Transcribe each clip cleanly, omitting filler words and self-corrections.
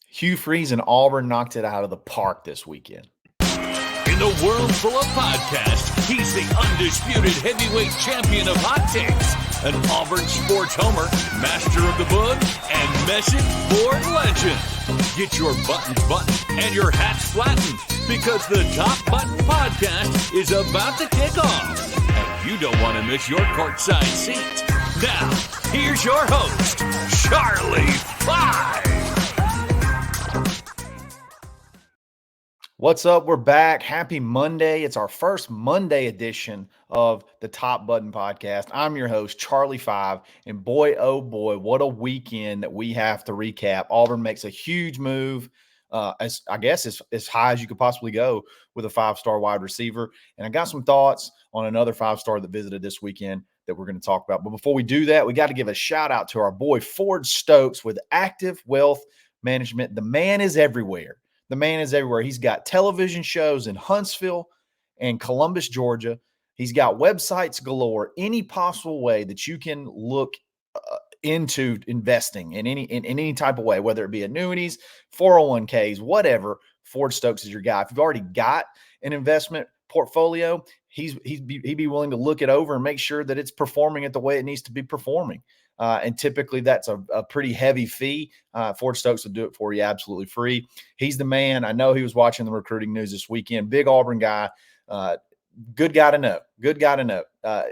Hugh Freeze and Auburn knocked it out of the park this weekend. In a world full of podcasts, he's the undisputed heavyweight champion of hot takes, an Auburn sports homer, master of the book, and message board legend. Get your buttons buttoned and your hats flattened because the Top Button Podcast is about to kick off. And you don't want to miss your courtside seat. Now, here's your host, Charlie Five. What's up? We're back. Happy Monday. It's our first Monday edition of the Top Button Podcast. I'm your host, Charlie Five, and boy, oh boy, what a weekend that we have to recap. Auburn makes a huge move, as high as you could possibly go with a five-star wide receiver. And I got some thoughts on another five-star that visited this weekend that we're going to talk about. But before we do that, we got to give a shout out to our boy Ford Stokes with Active Wealth Management. The man is everywhere. The man is everywhere. He's got television shows in Huntsville and Columbus, Georgia. He's got websites galore. Any possible way that you can look into investing in any type of way, whether it be annuities, 401ks, whatever, Ford Stokes is your guy. If you've already got an investment portfolio, he'd be willing to look it over and make sure that it's performing at the way it needs to be performing. And typically that's a pretty heavy fee. Ford Stokes will do it for you absolutely free. He's the man. I know he was watching the recruiting news this weekend. Big Auburn guy. Good guy to know. Good guy to know.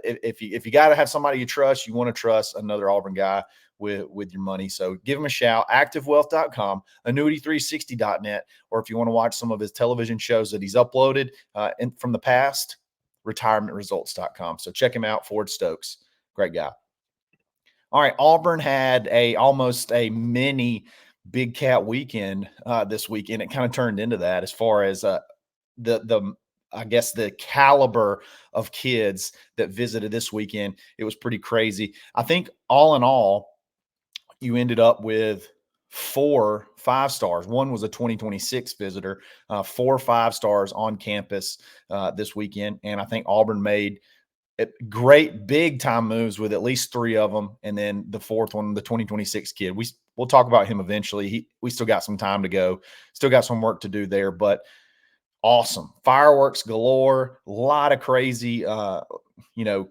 If you got to have somebody you trust, you want to trust another Auburn guy with your money. So give him a shout. ActiveWealth.com, Annuity360.net, or if you want to watch some of his television shows that he's uploaded from the past, RetirementResults.com. So check him out, Ford Stokes. Great guy. All right, Auburn had almost a mini Big Cat weekend this weekend. It kind of turned into that as far as the caliber of kids that visited this weekend. It was pretty crazy. I think all in all, you ended up with 4 5-stars. One was a 2026 visitor, 4 5-stars on campus this weekend. And I think Auburn made great big time moves with at least 3 of them. And then the 4th one, the 2026 kid, we'll talk about him eventually. We still got some time to go, still got some work to do there, but awesome. Fireworks galore, a lot of crazy,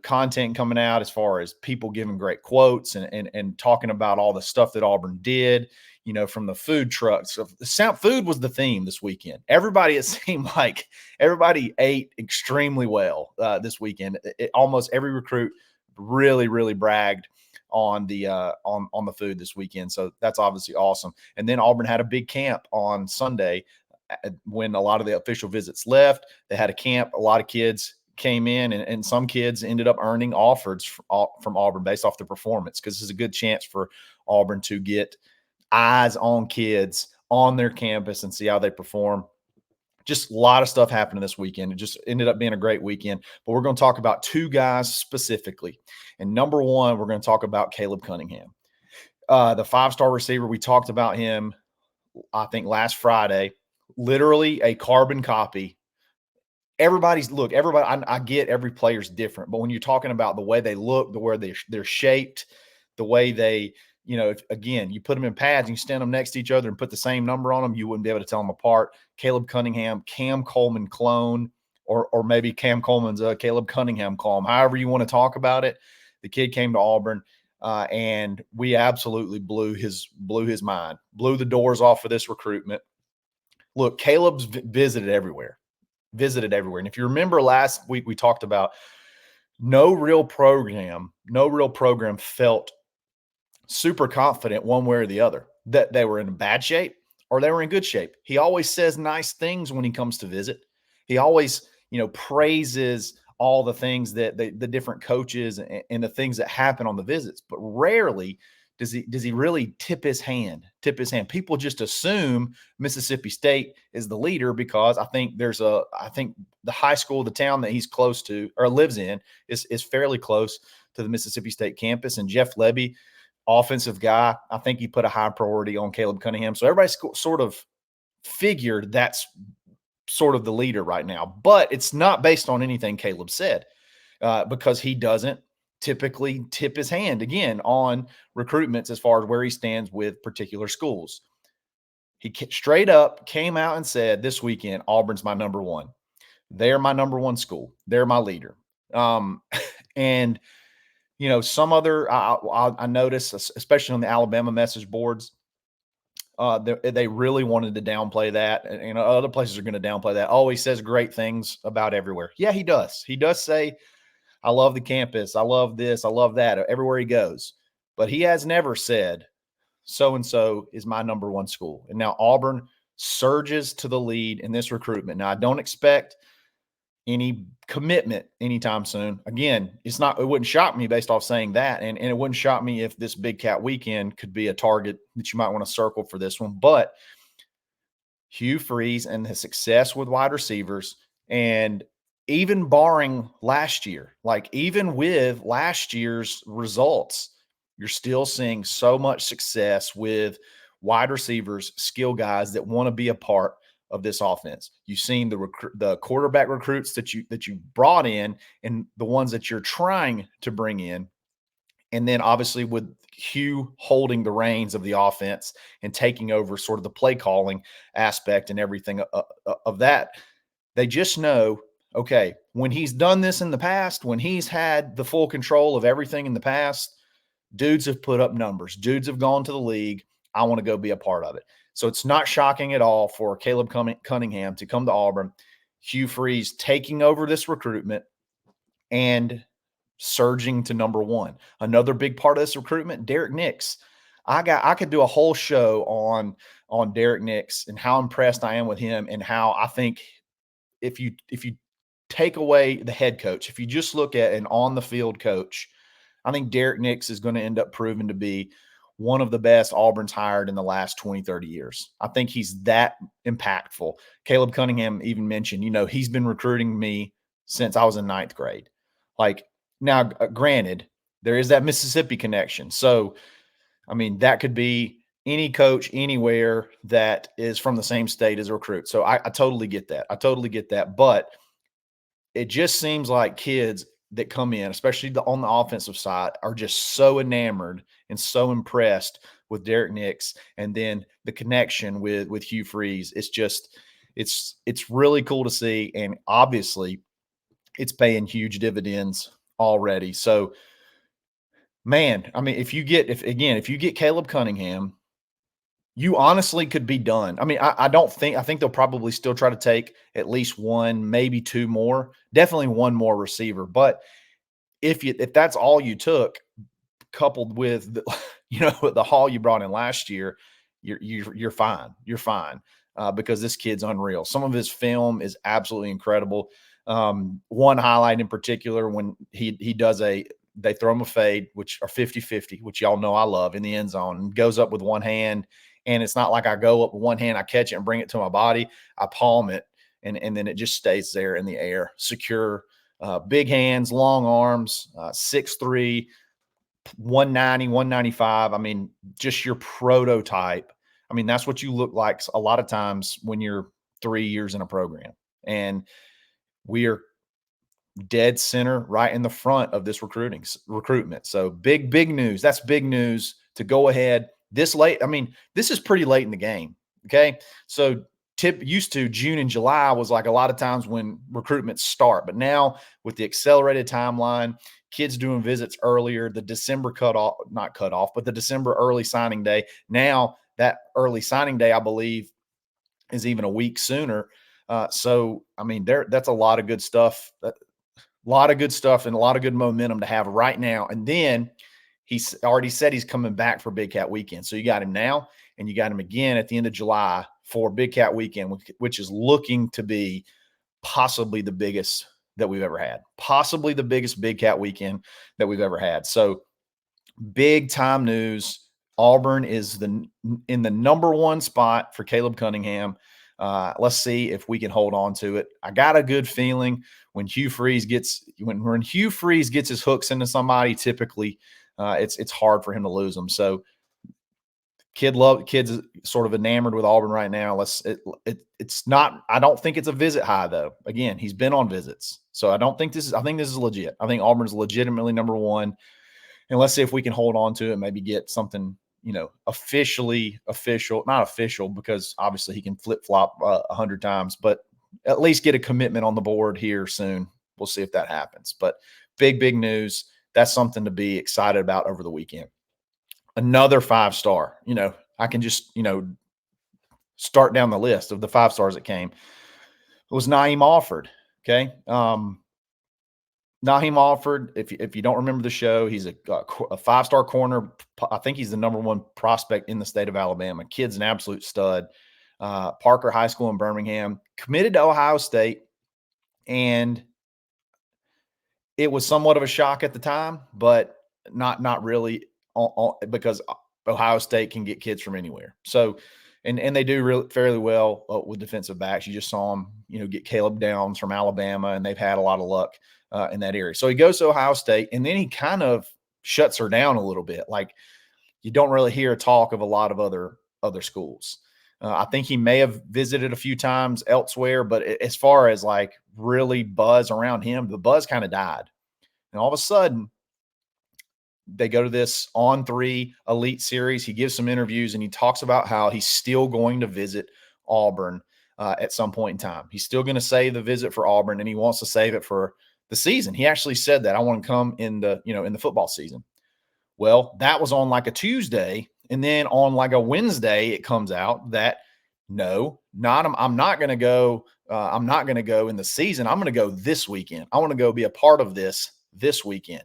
content coming out as far as people giving great quotes and talking about all the stuff that Auburn did, from the food trucks. Food was the theme this weekend. Everybody, it seemed like everybody ate extremely well this weekend. Almost every recruit really, really bragged on the on the food this weekend. So that's obviously awesome. And then Auburn had a big camp on Sunday when a lot of the official visits left. They had a camp. A lot of kids came in, and some kids ended up earning Offords from Auburn based off their performance, because this is a good chance for Auburn to get eyes on kids on their campus and see how they perform. Just a lot of stuff happening this weekend. It just ended up being a great weekend. But we're going to talk about 2 guys specifically. And number one, we're going to talk about Caleb Cunningham, the 5-star receiver. We talked about him, I think, last Friday. Literally a carbon copy. Everybody, I get every player's different, but when you're talking about the way they look, the way they're shaped, the way they, if you put them in pads and you stand them next to each other and put the same number on them, you wouldn't be able to tell them apart. Caleb Cunningham, Cam Coleman clone, or maybe Cam Coleman's a Caleb Cunningham clone, however you want to talk about it. The kid came to Auburn, and we absolutely blew his mind, blew the doors off of this recruitment. Look, Caleb's visited everywhere. And if you remember last week, we talked about no real program felt super confident one way or the other that they were in bad shape or they were in good shape. He always says nice things when he comes to visit. He always, praises all the things that the different coaches and the things that happen on the visits, but rarely does he really tip his hand? People just assume Mississippi State is the leader because I think the high school, the town that he's close to or lives in is fairly close to the Mississippi State campus. And Jeff Lebby, offensive guy, I think he put a high priority on Caleb Cunningham. So everybody sort of figured that's sort of the leader right now, but it's not based on anything Caleb said because he doesn't typically tip his hand again on recruitments as far as where he stands with particular schools. He straight up came out and said this weekend, Auburn's my number one. They're my number one school. They're my leader. And, you know, some other, I noticed, especially on the Alabama message boards, they really wanted to downplay that. And, you know, other places are going to downplay that. Oh, he says great things about everywhere. Yeah, he does. He does say, I love the campus. I love this. I love that everywhere he goes. But he has never said, so-and-so is my number one school. And now Auburn surges to the lead in this recruitment. Now, I don't expect any commitment anytime soon. Again, it wouldn't shock me based off saying that. And it wouldn't shock me if this Big Cat weekend could be a target that you might want to circle for this one. But Hugh Freeze and the success with wide receivers, and even barring last year, like even with last year's results, you're still seeing so much success with wide receivers, skill guys that want to be a part of this offense. You've seen the quarterback recruits that you brought in, and the ones that you're trying to bring in. And then obviously with Hugh holding the reins of the offense and taking over sort of the play calling aspect and everything of that, they just know, okay, when he's done this in the past, when he's had the full control of everything in the past, dudes have put up numbers. Dudes have gone to the league. I want to go be a part of it. So it's not shocking at all for Caleb Cunningham to come to Auburn, Hugh Freeze taking over this recruitment and surging to number one. Another big part of this recruitment, Derrick Nix. I could do a whole show on Derrick Nix and how impressed I am with him, and how I think if you take away the head coach, if you just look at an on the field coach, I think Derrick Nix is going to end up proving to be one of the best Auburn's hired in the last 20, 30 years. I think he's that impactful. Caleb Cunningham even mentioned, you know, he's been recruiting me since I was in ninth grade. Like, now, granted, there is that Mississippi connection. So, I mean, that could be any coach anywhere that is from the same state as a recruit. So I totally get that. I totally get that. But it just seems like kids that come in, especially on the offensive side, are just so enamored and so impressed with Derrick Nix, and then the connection with Hugh Freeze. It's just, it's really cool to see, and obviously it's paying huge dividends already. So, man, I mean, if you get Caleb Cunningham, you honestly could be done. I mean, I think they'll probably still try to take at least one, maybe two more, definitely one more receiver. But if that's all you took, coupled with the haul you brought in last year, you're fine. You're fine because this kid's unreal. Some of his film is absolutely incredible. One highlight in particular, when he does they throw him a fade, which are 50-50, which y'all know I love, in the end zone, and goes up with one hand. And it's not like I go up with one hand, I catch it and bring it to my body. I palm it, and then it just stays there in the air, secure. Big hands, long arms, 6'3", 190, 195. I mean, just your prototype. I mean, that's what you look like a lot of times when you're 3 years in a program. And we are dead center right in the front of this recruitment. So big news. That's big news to go ahead this late. I mean, this is pretty late in the game. Okay. So used to June and July was like a lot of times when recruitments start, but now with the accelerated timeline, kids doing visits earlier, the December the December early signing day. Now that early signing day, I believe, is even a week sooner. So, I mean, that's a lot of good stuff. A lot of good stuff and a lot of good momentum to have right now. And then he's already said he's coming back for Big Cat Weekend. So you got him now, and you got him again at the end of July for Big Cat Weekend, which is looking to be possibly the biggest that we've ever had. Possibly the biggest Big Cat Weekend that we've ever had. So big time news. Auburn is in the number one spot for Caleb Cunningham. Let's see if we can hold on to it. I got a good feeling when Hugh Freeze gets his hooks into somebody, typically it's hard for him to lose them. So kids sort of enamored with Auburn right now. It's not, I don't think it's a visit high though. Again, he's been on visits. So I think this is legit. I think Auburn's legitimately number one. And let's see if we can hold on to it, maybe get something, not official because obviously he can flip flop 100 times, but at least get a commitment on the board here soon. We'll see if that happens. But big news. That's something to be excited about over the weekend. Another 5-star. I can just start down the list of the 5 stars that came. It was Naeem Offord. Okay. Naeem Offord, if you don't remember the show, he's a 5-star corner. I think he's the number 1 prospect in the state of Alabama. Kid's an absolute stud. Parker High School in Birmingham, committed to Ohio State, and it was somewhat of a shock at the time, but not really because Ohio State can get kids from anywhere. So, and they do fairly well with defensive backs. You just saw them, get Caleb Downs from Alabama, and they've had a lot of luck in that area. So he goes to Ohio State, and then he kind of shuts her down a little bit. Like, you don't really hear talk of a lot of other schools. I think he may have visited a few times elsewhere, but as far as like really buzz around him, the buzz kind of died. And all of a sudden, they go to this On3 Elite Series. He gives some interviews, and he talks about how he's still going to visit Auburn at some point in time. He's still going to save the visit for Auburn, and he wants to save it for the season. He actually said that, I want to come in the football season. Well, that was on like a Tuesday, and then on like a Wednesday, it comes out that I'm not going to go. I'm not going to go in the season. I'm going to go this weekend. I want to go be a part of this weekend.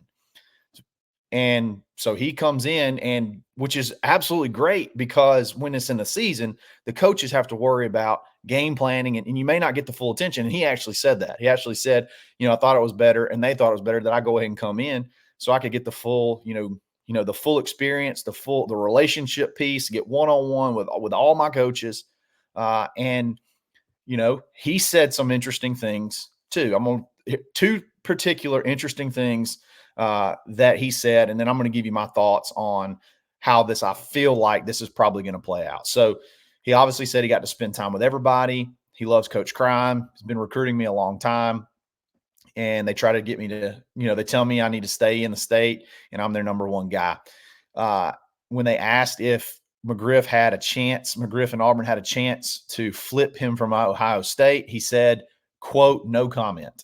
And so he comes in, and which is absolutely great, because when it's in the season, the coaches have to worry about game planning, and you may not get the full attention. And he actually said that. He actually said, I thought it was better, and they thought it was better that I go ahead and come in so I could get the full, the full experience, the relationship piece, get one-on-one with all my coaches. And he said some interesting things too. I'm going to 2 particular interesting things that he said, and then I'm going to give you my thoughts on how I feel like this is probably going to play out. So he obviously said he got to spend time with everybody. He loves Coach Crime. He's been recruiting me a long time, and they try to get me to, they tell me I need to stay in the state, and I'm their number 1 guy. When they asked if McGriff and Auburn had a chance to flip him from Ohio State, he said, quote, "No comment."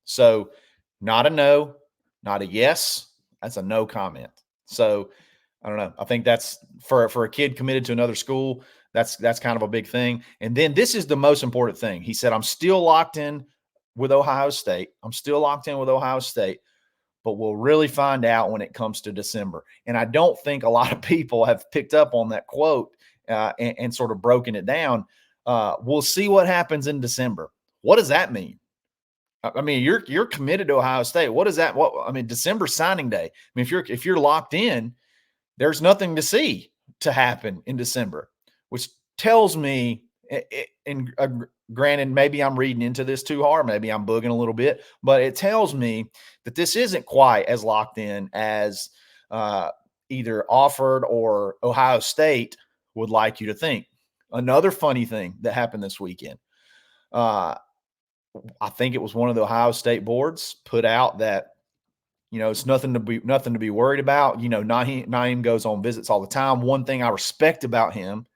So not a no, not a yes. That's a no comment. So I don't know. I think that's for a kid committed to another school. That's kind of a big thing. And then this is the most important thing. He said, "I'm still locked in with Ohio State. But we'll really find out when it comes to December." And I don't think a lot of people have picked up on that quote and sort of broken it down. We'll see what happens in December. What does that mean? I mean, you're committed to Ohio State. What is that? December signing day. I mean, if you're locked in, there's nothing to see to happen in December, which tells me, and granted, maybe I'm reading into this too hard. Maybe I'm bugging a little bit, but it tells me that this isn't quite as locked in as either Offord or Ohio State would like you to think. Another funny thing that happened this weekend, I think it was one of the Ohio State boards put out that, it's nothing to be worried about. Naeem goes on visits all the time. One thing I respect about him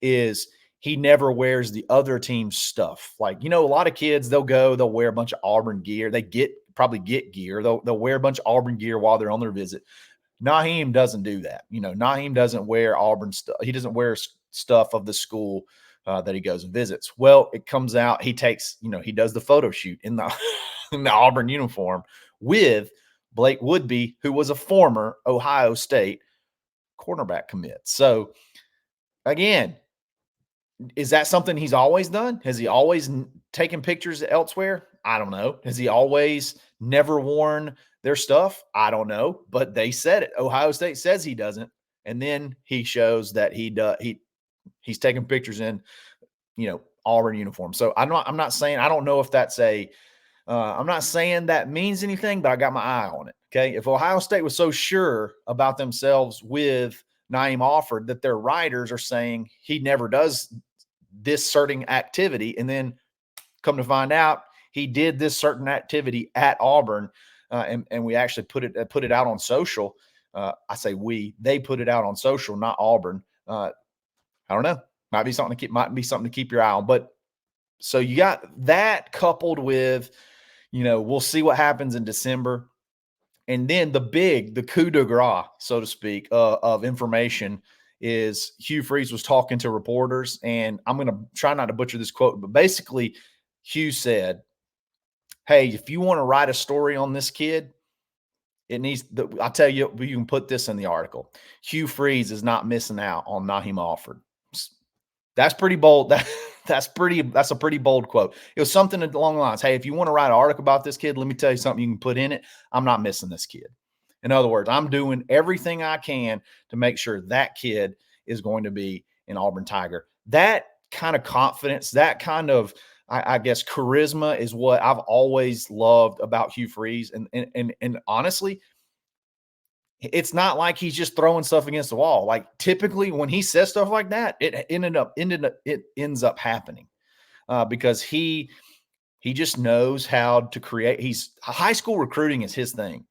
is he never wears the other team's stuff. Like, a lot of kids, they'll wear a bunch of Auburn gear. They probably get gear. They'll wear a bunch of Auburn gear while they're on their visit. Naeem doesn't do that. Naeem doesn't wear Auburn stuff. He doesn't wear stuff of the school that he goes and visits. Well, it comes out, he does the photo shoot in the in the Auburn uniform with Blake Woodby, who was a former Ohio State cornerback commit. So again, is that something he's always done? Has he always taken pictures elsewhere? I don't know. Has he always never worn their stuff? I don't know. But they said it. Ohio State says he doesn't, and then he shows that he's taking pictures in, Auburn uniform. So I'm not saying, I don't know if that's I'm not saying that means anything, but I got my eye on it. Okay. If Ohio State was so sure about themselves with Naeem Offord that their writers are saying he never does this certain activity, and then come to find out he did this certain activity at Auburn, and we actually put it out on social, I say they put it out on social, not Auburn. I don't know. Might be something to keep your eye on. But so you got that coupled with, we'll see what happens in December. And then the coup de grace, so to speak, of information is Hugh Freeze was talking to reporters, and I'm going to try not to butcher this quote, but basically Hugh said, hey, if you want to write a story on this kid, I'll tell you, you can put this in the article. Hugh Freeze is not missing out on Naheem Offord. That's pretty bold. That's a pretty bold quote. It was something along the lines, hey, if you want to write an article about this kid, let me tell you something you can put in it. I'm not missing this kid. In other words, I'm doing everything I can to make sure that kid is going to be an Auburn Tiger. That kind of confidence, that kind of, I guess, charisma is what I've always loved about Hugh Freeze. And honestly, it's not like he's just throwing stuff against the wall. Like typically when he says stuff like that, it ends up happening because he just knows how to create. High school recruiting is his thing.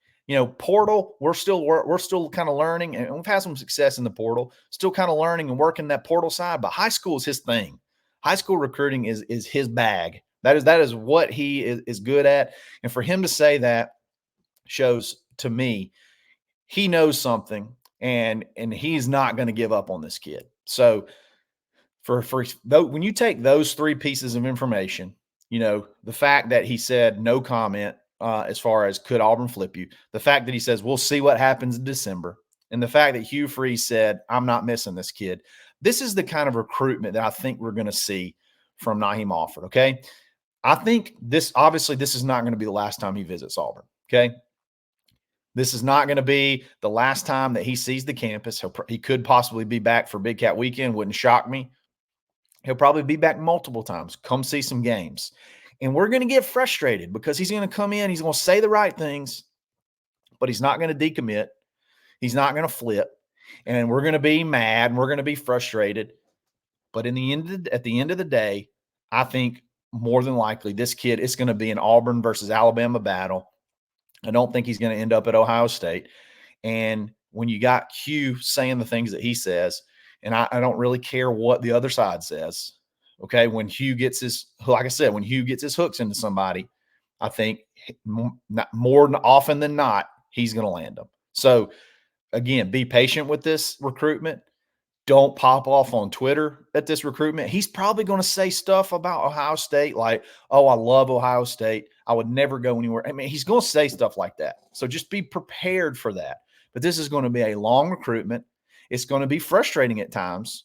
Portal, we're still kind of learning, and we've had some success in the portal, still kind of learning and working that portal side, but high school is his thing. High school recruiting is his bag. That is what he is good at. And for him to say that shows to me he knows something, and he's not going to give up on this kid. So when you take those three pieces of information, the fact that he said no comment as far as could Auburn flip you, the fact that he says we'll see what happens in December, and the fact that Hugh Freeze said I'm not missing this kid, this is the kind of recruitment that I think we're going to see from Naheem Offord. Okay, I think this is not going to be the last time he visits Auburn. Okay. This is not going to be the last time that he sees the campus. He could possibly be back for Big Cat Weekend. Wouldn't shock me. He'll probably be back multiple times. Come see some games. And we're going to get frustrated because he's going to come in. He's going to say the right things, but he's not going to decommit. He's not going to flip. And we're going to be mad and we're going to be frustrated. But at the end of the day, I think more than likely this kid is going to be an Auburn versus Alabama battle. I don't think he's going to end up at Ohio State. And when you got Hugh saying the things that he says, and I don't really care what the other side says, okay, when Hugh gets his hooks into somebody, I think more often than not, he's going to land them. So, again, be patient with this recruitment. Don't pop off on Twitter at this recruitment. He's probably going to say stuff about Ohio State like, oh, I love Ohio State. I would never go anywhere. I mean, he's going to say stuff like that. So just be prepared for that. But this is going to be a long recruitment. It's going to be frustrating at times.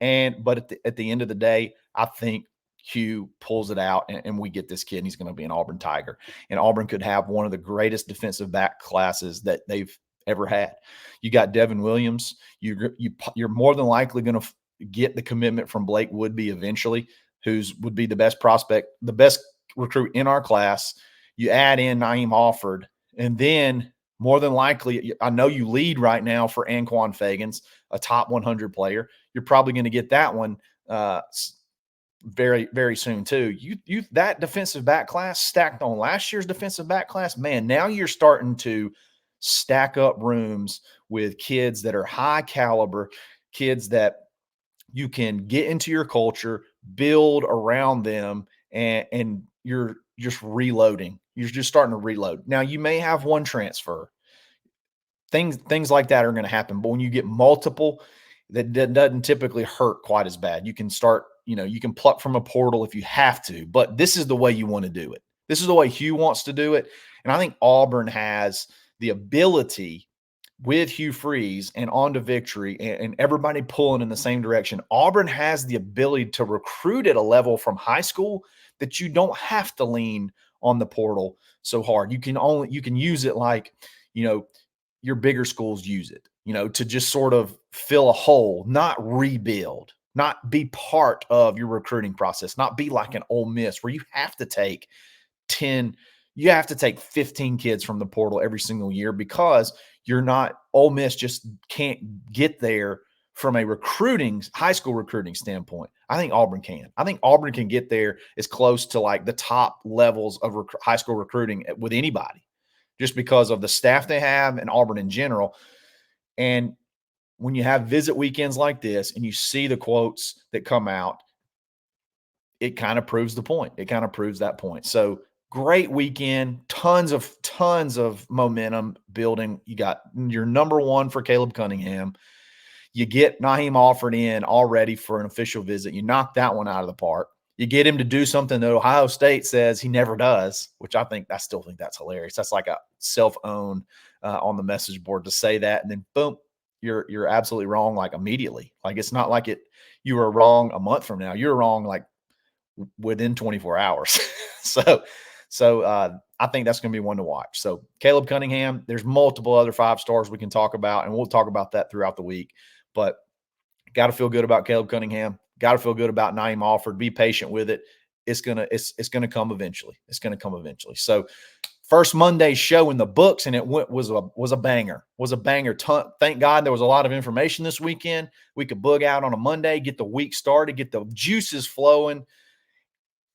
But at the end of the day, I think Hugh pulls it out and we get this kid and he's going to be an Auburn Tiger. And Auburn could have one of the greatest defensive back classes that they've ever had. You got Devin Williams. You're more than likely going to get the commitment from Blake Woodby eventually, would be the best prospect, the best recruit in our class. You add in Naheem Offord, and then more than likely, I know you lead right now for Anquan Fagans, a top 100 player. You're probably going to get that one very, very soon too. You that defensive back class stacked on last year's defensive back class, man. Now you're starting to stack up rooms with kids that are high caliber, kids that you can get into your culture, build around them, and you're just reloading. You're just starting to reload. Now you may have one transfer. Things like that are going to happen, but when you get multiple, that doesn't typically hurt quite as bad. You can start, you can pluck from a portal if you have to, but this is the way you want to do it. This is the way Hugh wants to do it. And I think Auburn has the ability with Hugh Freeze and On to Victory and everybody pulling in the same direction. Auburn has the ability to recruit at a level from high school that you don't have to lean on the portal so hard. You can use it like, your bigger schools use it, to just sort of fill a hole, not rebuild, not be part of your recruiting process, not be like an Ole Miss where you have to take 15 kids from the portal every single year because Ole Miss just can't get there from a high school recruiting standpoint. I think Auburn can. I think Auburn can get there as close to like the top levels of high school recruiting with anybody just because of the staff they have and Auburn in general. And when you have visit weekends like this and you see the quotes that come out, it kind of proves the point. It kind of proves that point. So great weekend, tons of momentum building. You got your number one for Caleb Cunningham. You get Naheem Offord in already for an official visit. You knock that one out of the park. You get him to do something that Ohio State says he never does, which I still think that's hilarious. That's like a self-own on the message board to say that, and then boom, you're absolutely wrong like immediately. Like it's not like you were wrong a month from now. You're wrong like within 24 hours. So I think that's going to be one to watch. So Caleb Cunningham, there's multiple other 5 stars we can talk about, and we'll talk about that throughout the week. But got to feel good about Caleb Cunningham. Got to feel good about Naheem Offord. Be patient with it. It's gonna come eventually. It's gonna come eventually. So first Monday show in the books, and it was a banger. Was a banger. Thank God there was a lot of information this weekend. We could bug out on a Monday, get the week started, get the juices flowing,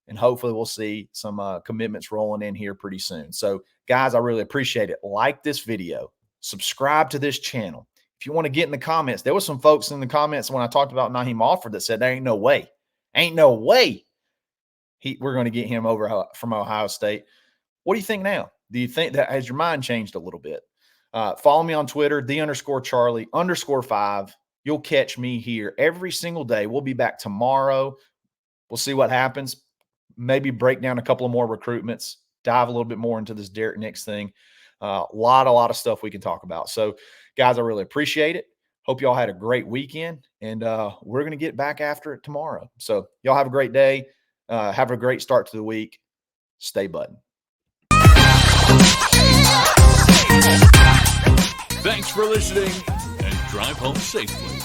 and hopefully we'll see some commitments rolling in here pretty soon. So guys, I really appreciate it. Like this video, subscribe to this channel. If you want to get in the comments, there was some folks in the comments when I talked about Naheem Offord that said there ain't no way we're going to get him over from Ohio State. What do you think now? Do you think that has your mind changed a little bit? Follow me on Twitter, _Charlie_5. You'll catch me here every single day. We'll be back tomorrow. We'll see what happens. Maybe break down a couple of more recruitments, dive a little bit more into this Derrick Nix thing. A lot of stuff we can talk about. So, guys, I really appreciate it. Hope y'all had a great weekend, and we're going to get back after it tomorrow. So, y'all have a great day. Have a great start to the week. Stay button. Thanks for listening, and drive home safely.